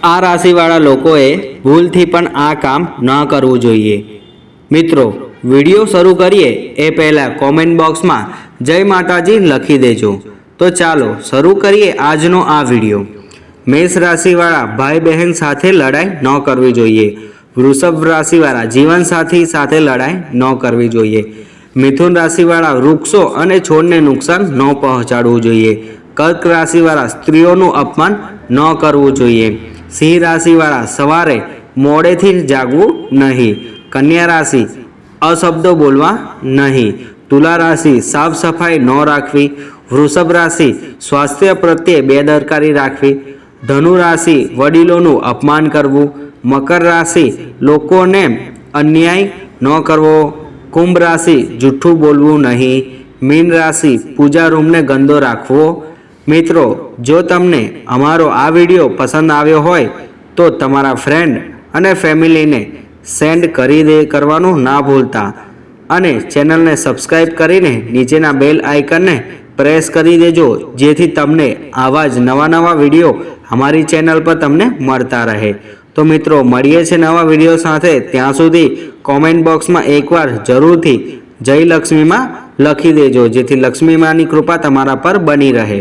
આ રાશિવાળા લોકોએ ભૂલથી પણ આ કામ ન કરવું જોઈએ। મિત્રો, વિડીયો શરૂ કરીએ એ પહેલાં કોમેન્ટ બોક્સમાં જય માતાજી લખી દેજો। તો ચાલો શરૂ કરીએ આજનો આ વિડીયો। મેષ રાશિવાળા ભાઈ બહેન સાથે લડાઈ ન કરવી જોઈએ। વૃષભ રાશિવાળા જીવનસાથી સાથે લડાઈ ન કરવી જોઈએ। મિથુન રાશિવાળા વૃક્ષો અને છોડને નુકસાન ન પહોંચાડવું જોઈએ। કર્ક રાશિવાળા સ્ત્રીઓનું અપમાન ન કરવું જોઈએ। સિંહ રાશિવાળા સવારે મોડેથી જાગવું નહીં। કન્યા રાશિ અશબ્દો બોલવા નહીં। તુલા રાશિ સાફ સફાઈ ન રાખવી। વૃષભ રાશિ સ્વાસ્થ્ય પ્રત્યે બેદરકારી રાખવી। ધનુ રાશિ વડીલોનું અપમાન કરવું। મકર રાશિ લોકોને અન્યાય ન કરવો। કુંભ રાશિ જૂઠું બોલવું નહીં। મીન રાશિ પૂજા રૂમને ગંદો રાખવો। મિત્રો, જો તમને અમારો આ વિડીયો પસંદ આવ્યો હોય તો તમારા ફ્રેન્ડ અને ફેમિલીને સેન્ડ કરવાનું ના ભૂલતા અને ચેનલને સબસ્ક્રાઈબ કરીને નીચેના બેલ આઇકનને પ્રેસ કરી દેજો, જેથી તમને આવા જ નવા વિડીયો અમારી ચેનલ પર તમને મળતા રહે। તો મિત્રો, મળીએ છીએ નવા વિડીયો સાથે। ત્યાં સુધી કોમેન્ટ બોક્સમાં એકવાર જરૂરથી જય લક્ષ્મીમાં લખી દેજો, જેથી લક્ષ્મી માની કૃપા તમારા પર બની રહે।